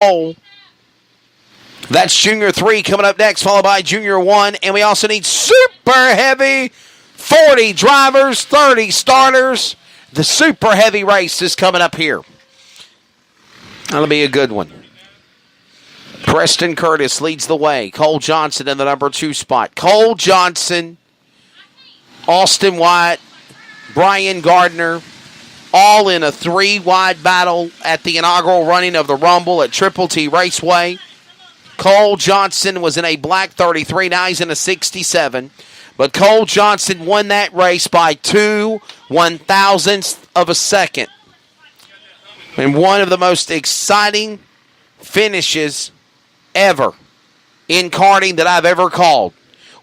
Stole. That's Junior 3 coming up next, followed by Junior 1. And we also need super heavy 40 drivers, 30 starters. The super heavy race is coming up here. That'll be a good one. Preston Curtis leads the way. Cole Johnson in the number 2 spot. Cole Johnson, Austin Wyatt, Brian Gardner, all in a 3-wide battle at the inaugural running of the Rumble at Triple T Raceway. Cole Johnson was in a black 33. Now he's in a 67. But Cole Johnson won that race by 2 1,000ths of a second. And one of the most exciting finishes ever in karting that I've ever called.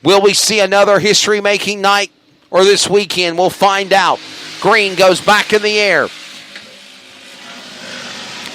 Will we see another history-making night or this weekend? We'll find out. Green goes back in the air.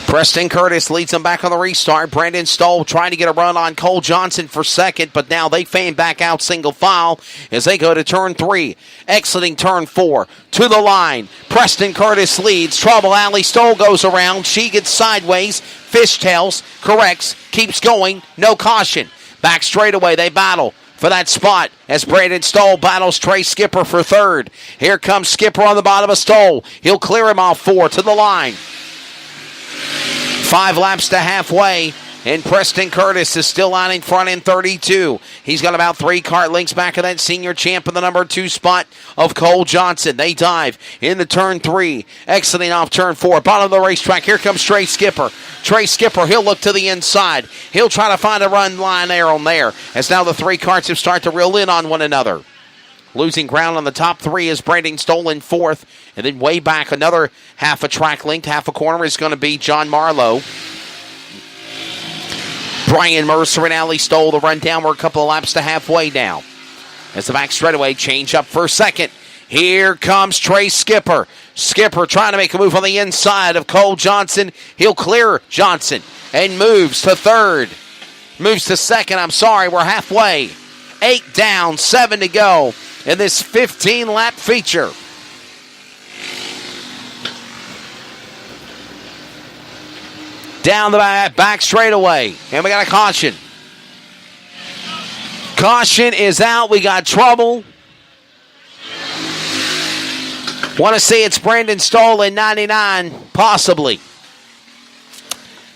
Preston Curtis leads them back on the restart. Brandon Stoll trying to get a run on Cole Johnson for second, but now they fan back out single file as they go to turn 3. Exiting turn 4 to the line. Preston Curtis leads. Trouble. Allie Stoll goes around. She gets sideways. Fishtails. Corrects. Keeps going. No caution. Back straightaway. They battle for that spot as Brandon Stoll battles Trey Skipper for third. Here comes Skipper on the bottom of Stoll. He'll clear him off 4 to the line. 5 laps to halfway, and Preston Curtis is still out in front in 32. He's got about 3 kart lengths back of that senior champ in the number 2 spot of Cole Johnson. They dive into turn 3, exiting off turn 4. Bottom of the racetrack, here comes Trey Skipper. Trey Skipper, he'll look to the inside. He'll try to find a run line there on there, as now the 3 karts have started to reel in on one another. Losing ground on the top 3 is Brandon Stoll in 4th. And then way back, another half a track length, half a corner is going to be John Marlowe. Brian Mercer and Allie Stoll, the run down. We're a couple of laps to halfway now. As the back straightaway change up for second. Here comes Trey Skipper. Skipper trying to make a move on the inside of Cole Johnson. He'll clear Johnson and moves to third. Moves to second, we're halfway. 8 down, 7 to go in this 15-lap feature. Down the back straightaway, and we got a caution. Caution is out. We got trouble. Want to say it's Brandon Stoll in 99, possibly.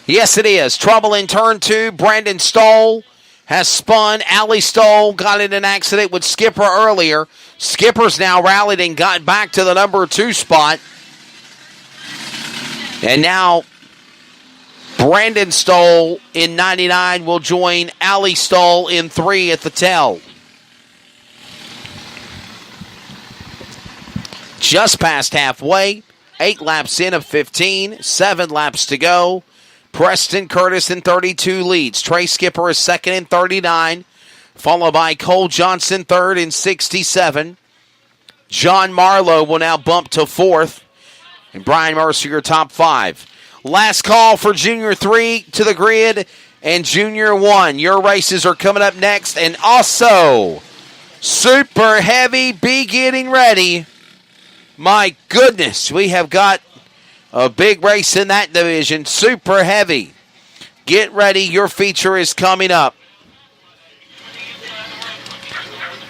Yes, it is. Trouble in turn 2. Brandon Stoll has spun. Allie Stoll got in an accident with Skipper earlier. Skipper's now rallied and got back to the number 2 spot. And now Brandon Stoll in 99 will join Allie Stoll in 3 at the tail. Just past halfway. 8 laps in of 15. 7 laps to go. Preston Curtis in 32 leads. Trey Skipper is second in 39. Followed by Cole Johnson third in 67. John Marlowe will now bump to 4th. And Brian Mercer, your top 5. Last call for Junior 3 to the grid and Junior 1. Your races are coming up next. And also, super heavy, be getting ready. My goodness, we have got a big race in that division. Super heavy. Get ready, your feature is coming up.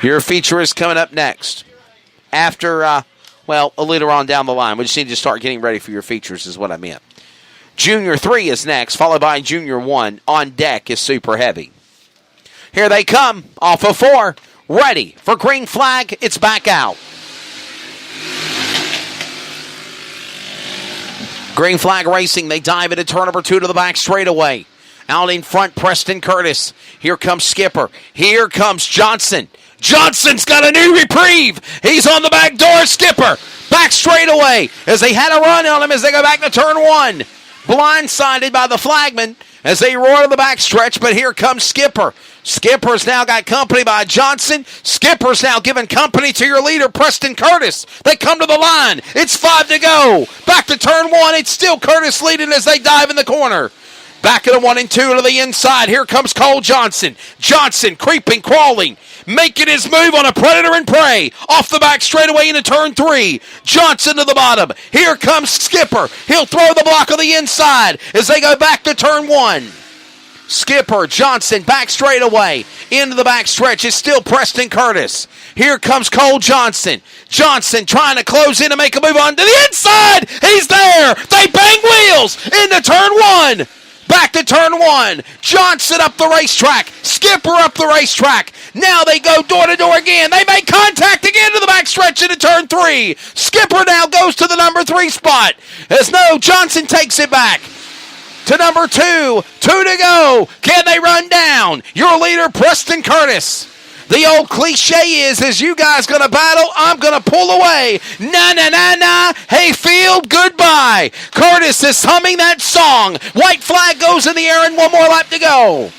Your feature is coming up next. After, a little on down the line. We just need to start getting ready for your features is what I meant. Junior 3 is next, followed by Junior 1. On deck is super heavy. Here they come, off of 4. Ready for green flag. It's back out. Green flag racing. They dive into turn number 2 to the back straightaway. Out in front, Preston Curtis. Here comes Skipper. Here comes Johnson. Johnson's got a new reprieve. He's on the back door. Skipper back straightaway as they had a run on him as they go back to turn 1. Blindsided by the flagman as they roar to the back stretch, but here comes Skipper. Skipper's now got company by Johnson. Skipper's now giving company to your leader, Preston Curtis. They come to the line. It's 5 to go. Back to turn 1. It's still Curtis leading as they dive in the corner. Back at a 1 and 2 to the inside. Here comes Cole Johnson. Johnson creeping, crawling, making his move on a predator and prey. Off the back straightaway into turn 3. Johnson to the bottom. Here comes Skipper. He'll throw the block on the inside as they go back to turn 1. Skipper, Johnson, back straightaway. Into the back stretch is still Preston Curtis. Here comes Cole Johnson. Johnson trying to close in to make a move on to the inside. He's there. They bang wheels into turn 1. Back to turn 1. Johnson up the racetrack. Skipper up the racetrack. Now they go door to door again. They make contact again to the backstretch into turn 3. Skipper now goes to the number 3 spot. Johnson takes it back to number 2. 2 to go. Can they run down? Your leader, Preston Curtis. The old cliche is you guys going to battle, I'm going to pull away. Na. Hey, field, goodbye. Curtis is humming that song. White flag goes in the air and one more lap to go.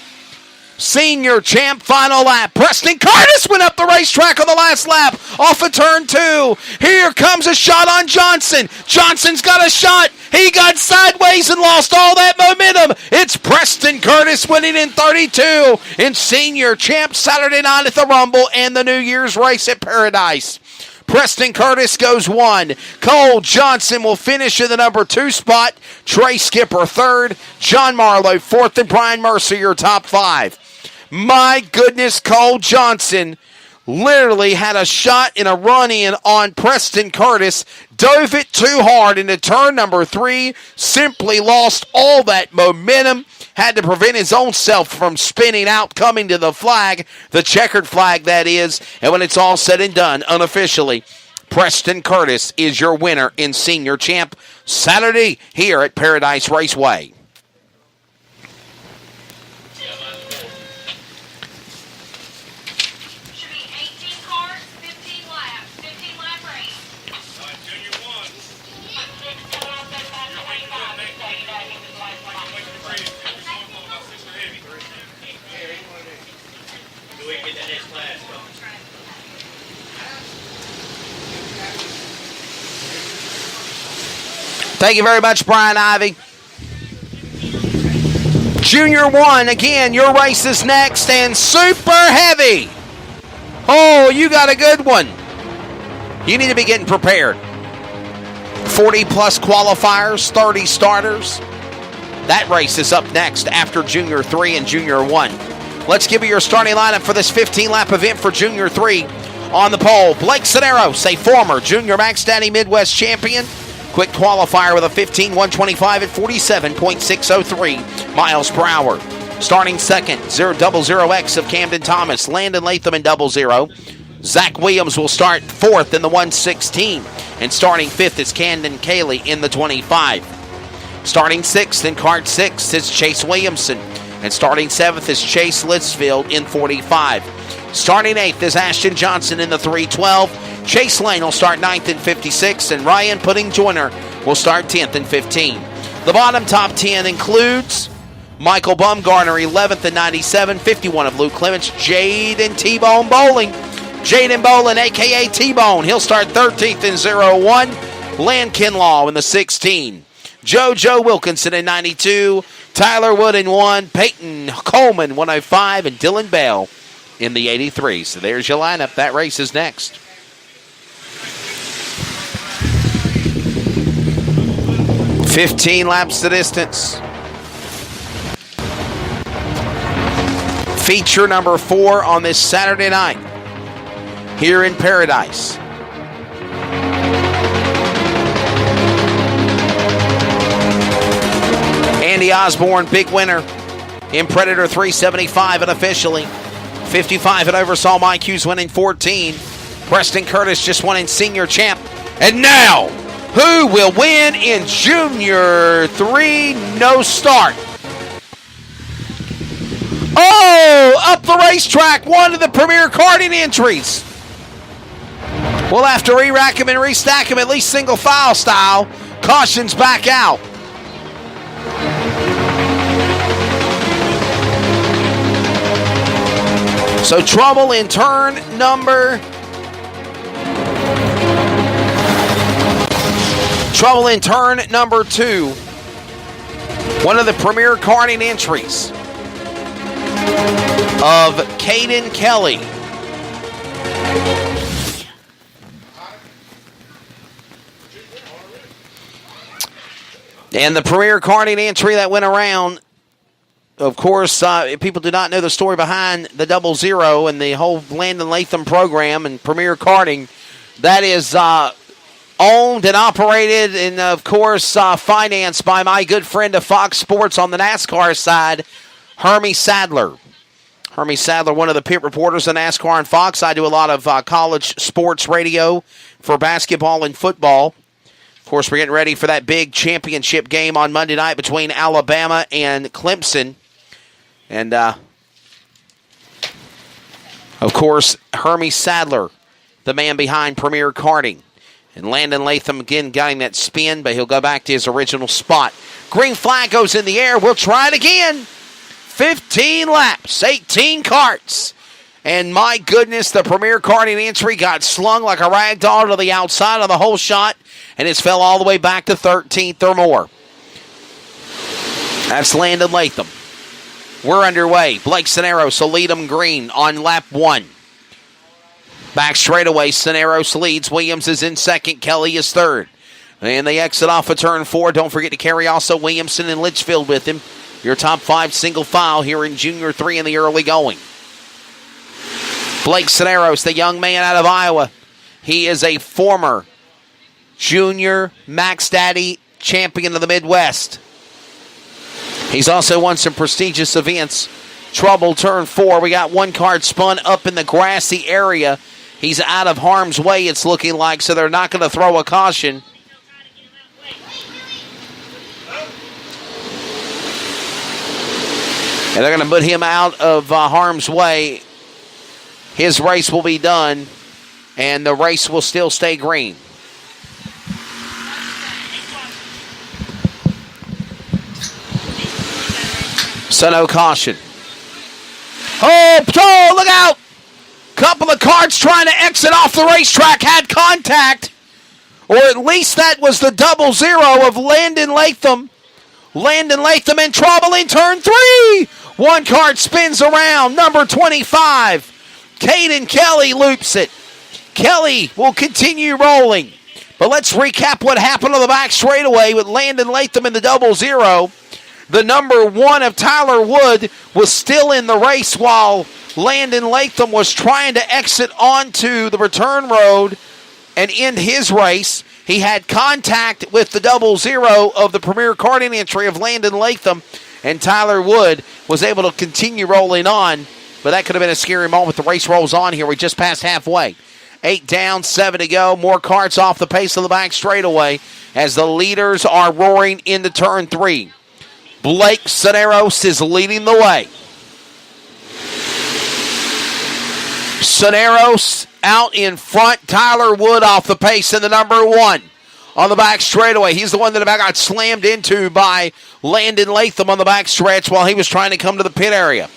Senior champ final lap. Preston Curtis went up the racetrack on the last lap off of turn 2. Here comes a shot on Johnson. Johnson's got a shot. He got sideways and lost all that momentum. It's Preston Curtis winning in 32 in senior champ Saturday night at the Rumble and the New Year's race at Paradise. Preston Curtis goes 1. Cole Johnson will finish in the number 2 spot. Trey Skipper 3rd. John Marlowe 4th. And Brian Mercer your top 5. My goodness, Cole Johnson literally had a shot in a run-in on Preston Curtis. Dove it too hard into turn number 3. Simply lost all that momentum. Had to prevent his own self from spinning out, coming to the flag, the checkered flag that is. And when it's all said and done, unofficially, Preston Curtis is your winner in senior champ Saturday here at Paradise Raceway. Thank you very much, Brian Ivy. Junior 1, again, your race is next, and super heavy. Oh, you got a good one. You need to be getting prepared. 40-plus qualifiers, 30 starters. That race is up next after Junior 3 and Junior 1. Let's give you your starting lineup for this 15-lap event for Junior 3. On the pole, Blake Soneros, a former Junior Max Daddy Midwest champion. Quick qualifier with a 15-125 at 47.603 miles per hour. Starting second, 000X of Camden Thomas, Landon Latham in 00. Zach Williams will start fourth in the 116. And starting fifth is Camden Cayley in the 25. Starting sixth in cart 6 is Chase Williamson. And starting seventh is Chase Litzfield in 45. Starting eighth is Ashton Johnson in the 312. Chase Lane will start 9th in 56, and Ryan Pudding Joyner will start 10th in 15. The bottom top 10 includes Michael Bumgarner, 11th in 97, 51 of Luke Clements, Jaden T-Bone Bowling. Jaden Bowling, a.k.a. T-Bone, he'll start 13th in 01. Lan Kinlaw in the 16. Joe Wilkinson in 92, Tyler Wood in 1, Peyton Coleman 105, and Dylan Bell in the 83. So there's your lineup. That race is next. $15 laps the distance. Feature number 4 on this Saturday night here in Paradise. Andy Osborne, big winner in Predator 375 unofficially. 55 at Oversaw Mike Hughes winning 14. Preston Curtis just won in senior champ. And now, who will win in Junior 3 no start? Oh, up the racetrack, one of the premier karting entries. We'll have to re-rack him and restack him at least single file style. Caution's back out. So trouble in turn number 2. One of the premier karting entries of Caden Kelly. And the premier karting entry that went around, of course, people do not know the story behind the 00 and the whole Landon Latham program and premier karting. That is owned and operated and, of course, financed by my good friend of Fox Sports on the NASCAR side, Hermie Sadler. Hermie Sadler, one of the pit reporters on NASCAR and Fox. I do a lot of college sports radio for basketball and football. Of course, we're getting ready for that big championship game on Monday night between Alabama and Clemson. And, of course, Hermie Sadler, the man behind Premier Karting. And Landon Latham again getting that spin, but he'll go back to his original spot. Green flag goes in the air. We'll try it again. 15 laps, 18 karts. And my goodness, the Premier Karting entry got slung like a rag doll to the outside of the whole shot, and it's fell all the way back to 13th or more. That's Landon Latham. We're underway. Blake Soneros will lead them green on lap 1. Back straightaway, Soneros leads. Williams is in second. Kelly is third. And they exit off of turn 4. Don't forget to carry also Williamson and Litchfield with him. Your top 5 single file here in Junior 3 in the early going. Blake Soneros, the young man out of Iowa. He is a former Junior Max Daddy champion of the Midwest. He's also won some prestigious events. Trouble turn 4. We got one card spun up in the grassy area. He's out of harm's way, it's looking like, so they're not going to throw a caution. And they're going to put him out of harm's way. His race will be done, and the race will still stay green. So no caution. Oh, look out! Couple of carts trying to exit off the racetrack had contact. Or at least that was the 00 of Landon Latham. Landon Latham in trouble in turn 3. One cart spins around. Number 25. Caden Kelly loops it. Kelly will continue rolling. But let's recap what happened on the back straightaway with Landon Latham in the 00. The number 1 of Tyler Wood was still in the race while Landon Latham was trying to exit onto the return road and end his race. He had contact with the 00 of the Premier Karting entry of Landon Latham, and Tyler Wood was able to continue rolling on. But that could have been a scary moment. The race rolls on here. We just passed halfway. 8 down, 7 to go. More carts off the pace of the back straightaway as the leaders are roaring into turn 3. Blake Soneros is leading the way. Soneros out in front. Tyler Wood off the pace in the number 1 on the back straightaway. He's the one that got slammed into by Landon Latham on the back stretch while he was trying to come to the pit area.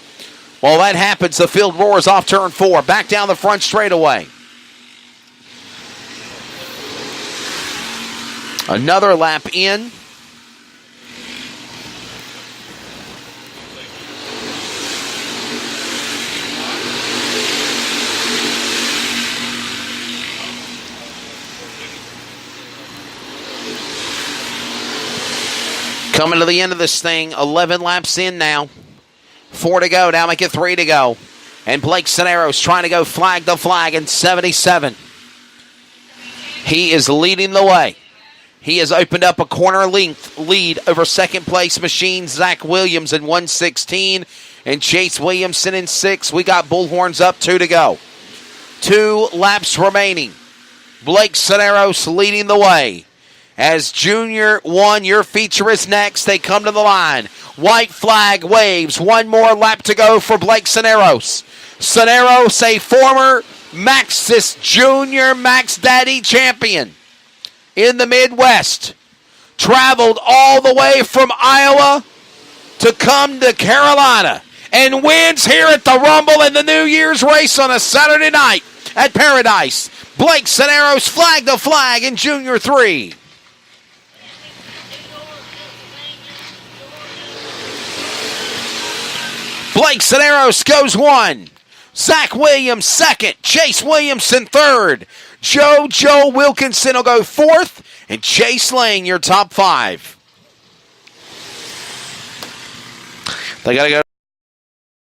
While that happens, the field roars off turn 4. Back down the front straightaway. Another lap in. Coming to the end of this thing, 11 laps in now. 4 to go, now make it 3 to go. And Blake Soneros trying to go flag to flag in 77. He is leading the way. He has opened up a corner length lead over second place machine Zach Williams in 1:16 and Chase Williamson in 6. We got Bullhorns up, 2 to go. 2 laps remaining. Blake Soneros leading the way. As Junior 1, your feature is next. They come to the line. White flag waves. 1 more lap to go for Blake Soneros. Soneros, a former Maxis Junior Max Daddy champion in the Midwest. Traveled all the way from Iowa to come to Carolina and wins here at the Rumble in the New Year's race on a Saturday night at Paradise. Blake Soneros flag to flag in Junior 3. Blake Soneros goes 1. Zach Williams 2nd. Chase Williamson 3rd. Joe Wilkinson will go 4th. And Chase Lang, your top 5. They got to go.